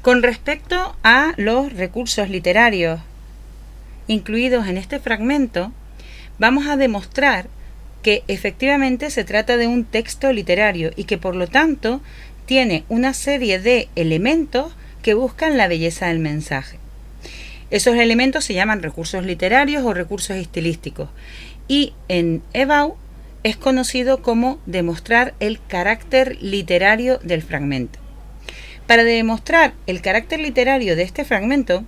Con respecto a los recursos literarios incluidos en este fragmento, vamos a demostrar que efectivamente se trata de un texto literario y que por lo tanto tiene una serie de elementos que buscan la belleza del mensaje. Esos elementos se llaman recursos literarios o recursos estilísticos y en Ebau es conocido como demostrar el carácter literario del fragmento. Para demostrar el carácter literario de este fragmento,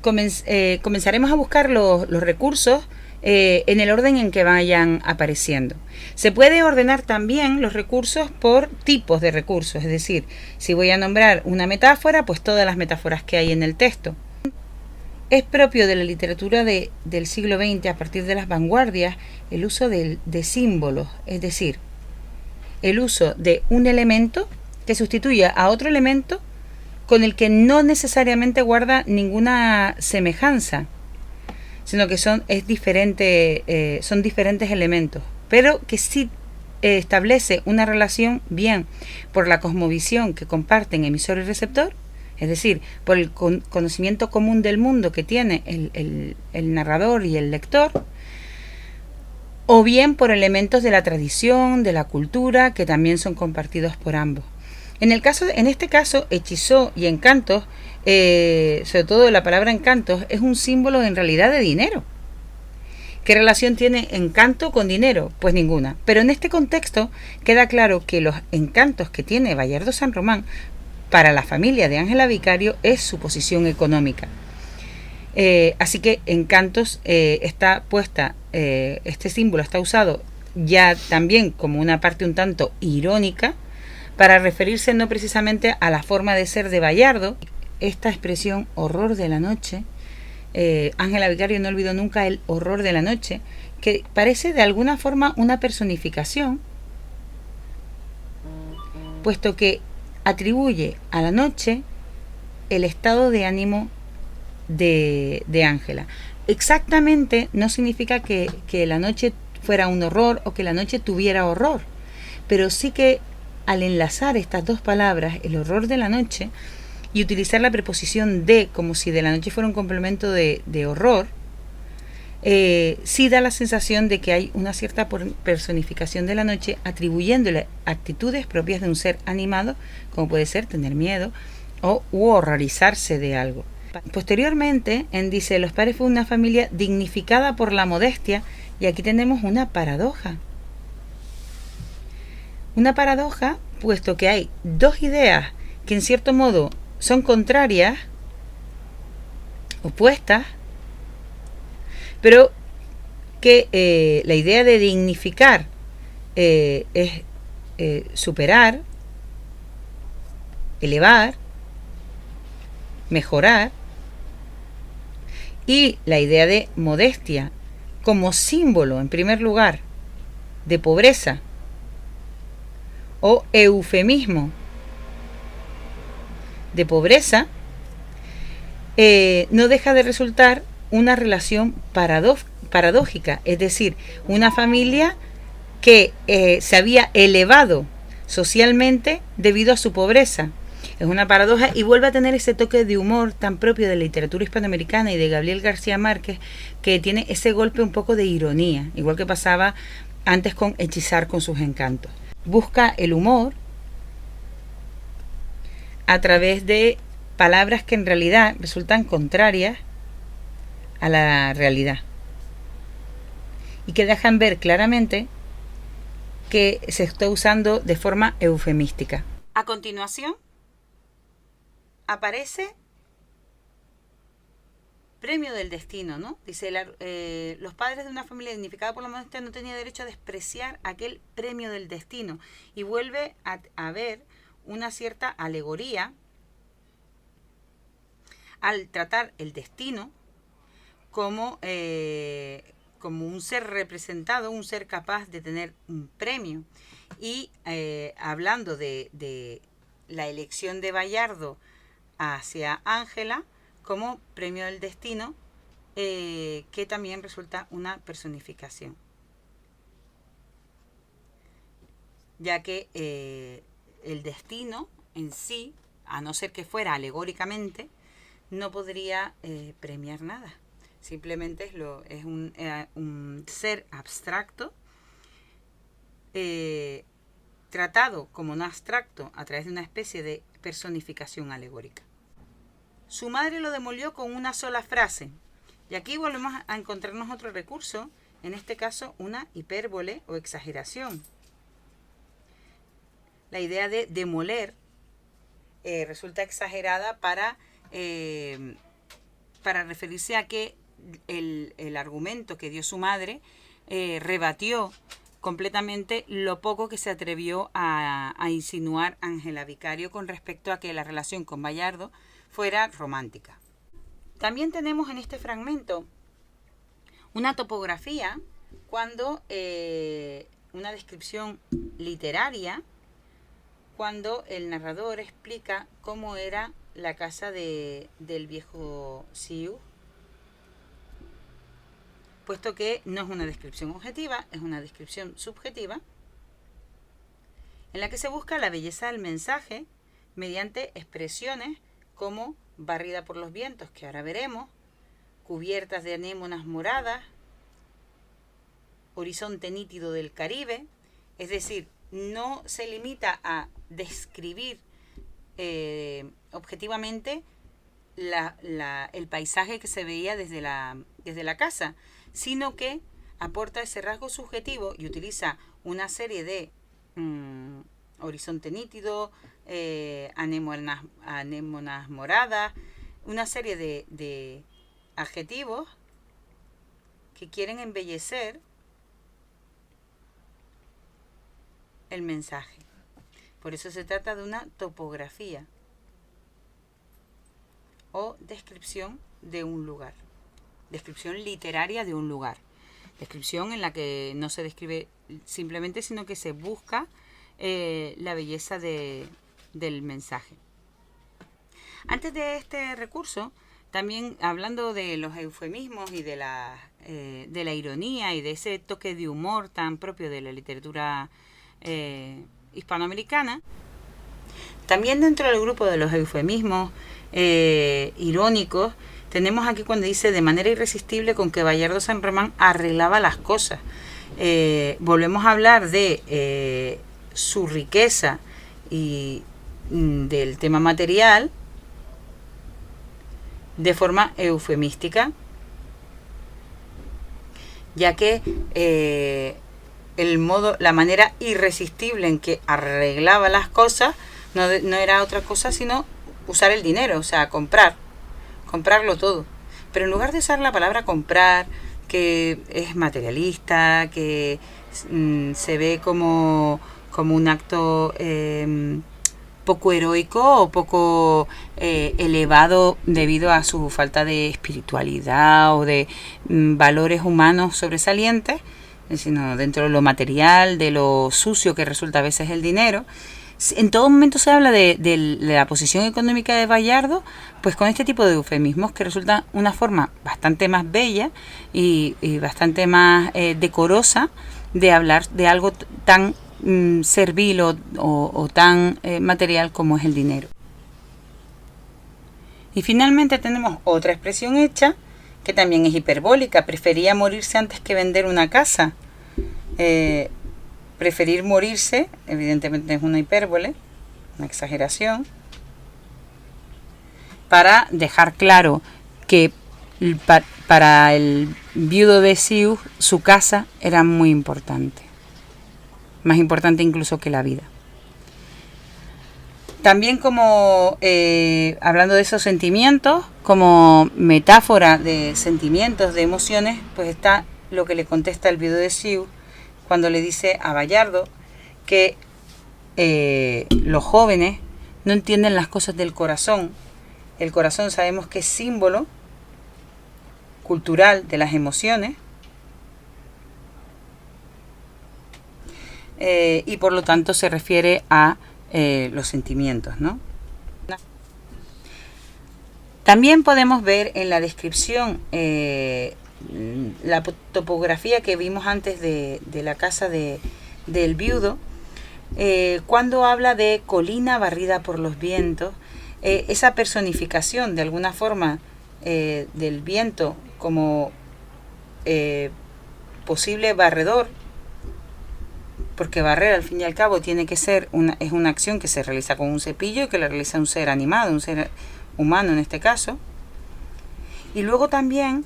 comenzaremos a buscar los recursos en el orden en que vayan apareciendo. Se puede ordenar también los recursos por tipos de recursos, es decir, si voy a nombrar una metáfora, pues todas las metáforas que hay en el texto. Es propio de la literatura del siglo XX, a partir de las vanguardias, el uso de símbolos, es decir, el uso de un elemento que sustituya a otro elemento con el que no necesariamente guarda ninguna semejanza, sino que son diferentes elementos, pero que sí establece una relación bien por la cosmovisión que comparten emisor y receptor, es decir, por el conocimiento común del mundo que tiene el narrador y el lector, o bien por elementos de la tradición, de la cultura, que también son compartidos por ambos. En este caso, hechizó y encantos, sobre todo la palabra encantos, es un símbolo en realidad de dinero. ¿Qué relación tiene encanto con dinero? Pues ninguna. Pero en este contexto queda claro que los encantos que tiene Bayardo San Román para la familia de Ángela Vicario es su posición económica. Así que encantos está puesta, este símbolo está usado ya también como una parte un tanto irónica para referirse no precisamente a la forma de ser de Bayardo. Esta expresión horror de la noche, Ángela Vicario no olvidó nunca el horror de la noche, que parece de alguna forma una personificación, puesto que atribuye a la noche el estado de ánimo de Ángela. Exactamente no significa que la noche fuera un horror o que la noche tuviera horror, pero sí que al enlazar estas dos palabras, el horror de la noche, y utilizar la preposición de como si de la noche fuera un complemento de horror, sí da la sensación de que hay una cierta personificación de la noche, atribuyéndole actitudes propias de un ser animado, como puede ser tener miedo u horrorizarse de algo. Posteriormente, dice, los padres fue una familia dignificada por la modestia, y aquí tenemos una paradoja. Una paradoja, puesto que hay dos ideas que en cierto modo son contrarias, opuestas, pero que la idea de dignificar es superar, elevar, mejorar, y la idea de modestia como símbolo, en primer lugar, de pobreza o eufemismo de pobreza, no deja de resultar una relación paradójica, es decir, una familia que se había elevado socialmente debido a su pobreza. Es una paradoja y vuelve a tener ese toque de humor tan propio de la literatura hispanoamericana y de Gabriel García Márquez, que tiene ese golpe un poco de ironía, igual que pasaba antes con Hechizar con sus encantos. Busca el humor a través de palabras que en realidad resultan contrarias a la realidad y que dejan ver claramente que se está usando de forma eufemística. A continuación aparece premio del destino, ¿no? Dice, los padres de una familia dignificada por la modestia no tenían derecho a despreciar aquel premio del destino, y vuelve a ver una cierta alegoría al tratar el destino como un ser representado, un ser capaz de tener un premio. Y hablando de la elección de Bayardo hacia Ángela como premio del destino, que también resulta una personificación, ya que el destino en sí, a no ser que fuera alegóricamente, no podría premiar nada. Simplemente es un ser abstracto, tratado como no abstracto a través de una especie de personificación alegórica. Su madre lo demolió con una sola frase. Y aquí volvemos a encontrarnos otro recurso, en este caso una hipérbole o exageración. La idea de demoler resulta exagerada para referirse a que el argumento que dio su madre rebatió completamente lo poco que se atrevió a insinuar Ángela Vicario con respecto a que la relación con Bayardo fuera romántica. También tenemos en este fragmento una topografía cuando una descripción literaria, cuando el narrador explica cómo era la casa del viejo Siu, puesto que no es una descripción objetiva, es una descripción subjetiva, en la que se busca la belleza del mensaje mediante expresiones como barrida por los vientos, que ahora veremos, cubiertas de anémonas moradas, horizonte nítido del Caribe. Es decir, no se limita a describir objetivamente el paisaje que se veía desde la casa, sino que aporta ese rasgo subjetivo y utiliza una serie de horizonte nítido, anémonas moradas, una serie de adjetivos que quieren embellecer el mensaje. Por eso se trata de una topografía o descripción de un lugar, descripción literaria de un lugar, descripción en la que no se describe simplemente, sino que se busca la belleza del mensaje. Antes de este recurso, también hablando de los eufemismos y de la ironía y de ese toque de humor tan propio de la literatura hispanoamericana, también dentro del grupo de los eufemismos irónicos, tenemos aquí cuando dice de manera irresistible con que Bayardo San Román arreglaba las cosas. Volvemos a hablar de su riqueza y del tema material de forma eufemística, ya que la manera irresistible en que arreglaba las cosas no era otra cosa sino usar el dinero, o sea, comprarlo todo. Pero en lugar de usar la palabra comprar, que es materialista, que se ve como un acto poco heroico o poco elevado debido a su falta de espiritualidad o de valores humanos sobresalientes, sino dentro de lo material, de lo sucio que resulta a veces el dinero. En todo momento se habla de la posición económica de Bayardo, pues con este tipo de eufemismos que resulta una forma bastante más bella y bastante más decorosa de hablar de algo tan servil o tan material como es el dinero. Y finalmente tenemos otra expresión hecha que también es hiperbólica: prefería morirse antes que vender una casa. Preferir morirse, evidentemente es una hipérbole, una exageración, para dejar claro que para el viudo de Siu su casa era muy importante, más importante incluso que la vida. También como, hablando de esos sentimientos, como metáfora de sentimientos, de emociones, pues está lo que le contesta el viudo de Siu cuando le dice a Bayardo que los jóvenes no entienden las cosas del corazón. El corazón sabemos que es símbolo cultural de las emociones y por lo tanto se refiere a los sentimientos, ¿no? También podemos ver en la descripción la topografía que vimos antes de la casa del viudo, cuando habla de colina barrida por los vientos, esa personificación de alguna forma del viento como posible barredor, porque barrer al fin y al cabo tiene que ser es una acción que se realiza con un cepillo y que la realiza un ser animado, un ser humano en este caso. Y luego también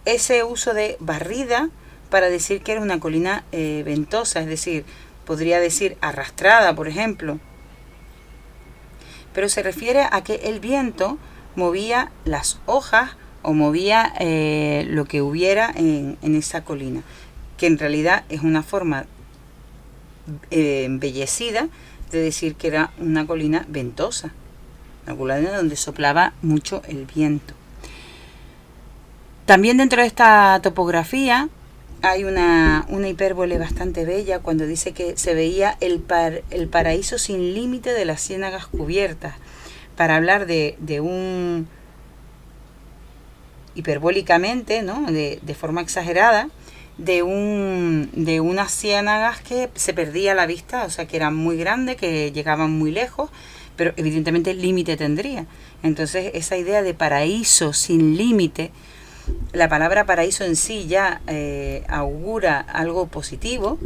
ese uso de barrida para decir que era una colina ventosa, es decir, podría decir arrastrada, por ejemplo. Pero se refiere a que el viento movía las hojas o movía lo que hubiera en esa colina, que en realidad es una forma embellecida de decir que era una colina ventosa, una colina donde soplaba mucho el viento. También dentro de esta topografía hay una hipérbole bastante bella cuando dice que se veía el paraíso sin límite de las ciénagas cubiertas, para hablar de un, hiperbólicamente, ¿no? de forma exagerada, de unas ciénagas que se perdía la vista, o sea, que eran muy grandes, que llegaban muy lejos, pero evidentemente el límite tendría. Entonces, esa idea de paraíso sin límite, la palabra paraíso en sí ya augura algo positivo,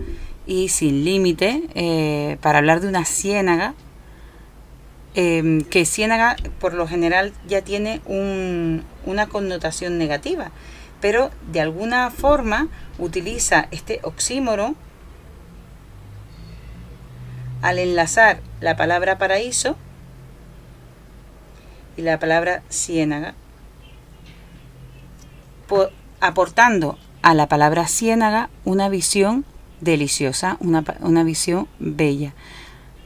y sin límite, para hablar de una ciénaga, que ciénaga por lo general ya tiene una connotación negativa, pero de alguna forma utiliza este oxímoron al enlazar la palabra paraíso y la palabra ciénaga, aportando a la palabra ciénaga una visión deliciosa, una visión bella,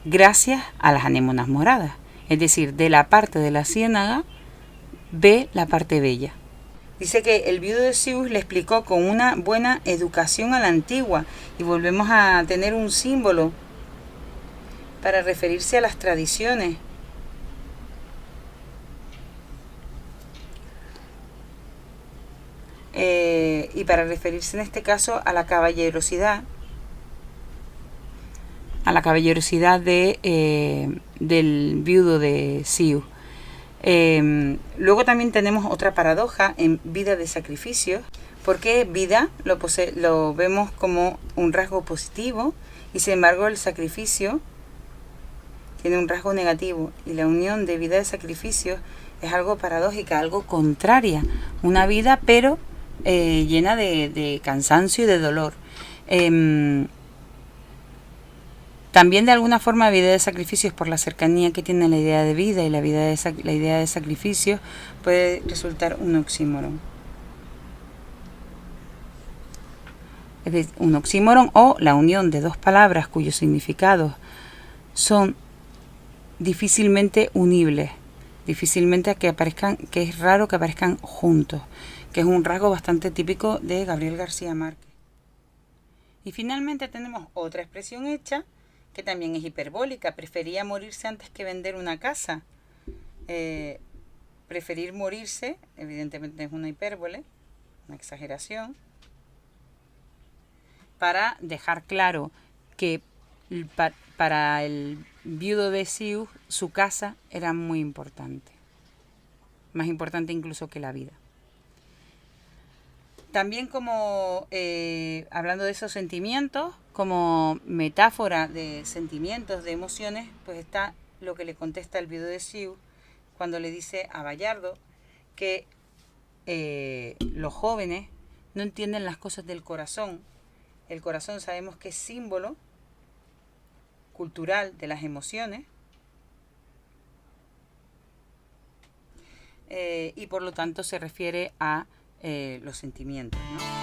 gracias a las anémonas moradas. Es decir, de la parte de la ciénaga ve la parte bella. Dice que el viudo de Sius le explicó con una buena educación a la antigua, y volvemos a tener un símbolo para referirse a las tradiciones. Y para referirse en este caso a la caballerosidad, del viudo de Sius. Luego también tenemos otra paradoja en vida de sacrificios, porque vida lo vemos como un rasgo positivo, y sin embargo el sacrificio tiene un rasgo negativo, y la unión de vida de sacrificios es algo paradójica, algo contraria, una vida pero llena de cansancio y de dolor. También de alguna forma vida de sacrificios, por la cercanía que tiene la idea de vida y la idea de sacrificio, puede resultar un oxímoron. Es decir, un oxímoron, o la unión de dos palabras cuyos significados son difícilmente unibles, difícilmente que es raro que aparezcan juntos, que es un rasgo bastante típico de Gabriel García Márquez. Y finalmente tenemos otra expresión hecha, que también es hiperbólica: prefería morirse antes que vender una casa. Preferir morirse, evidentemente es una hipérbole, una exageración, para dejar claro que para el viudo de Sius su casa era muy importante, más importante incluso que la vida. También como, hablando de esos sentimientos, como metáfora de sentimientos, de emociones, pues está lo que le contesta el viudo de Sius cuando le dice a Bayardo que los jóvenes no entienden las cosas del corazón. El corazón sabemos que es símbolo cultural de las emociones, y por lo tanto se refiere a los sentimientos, ¿no?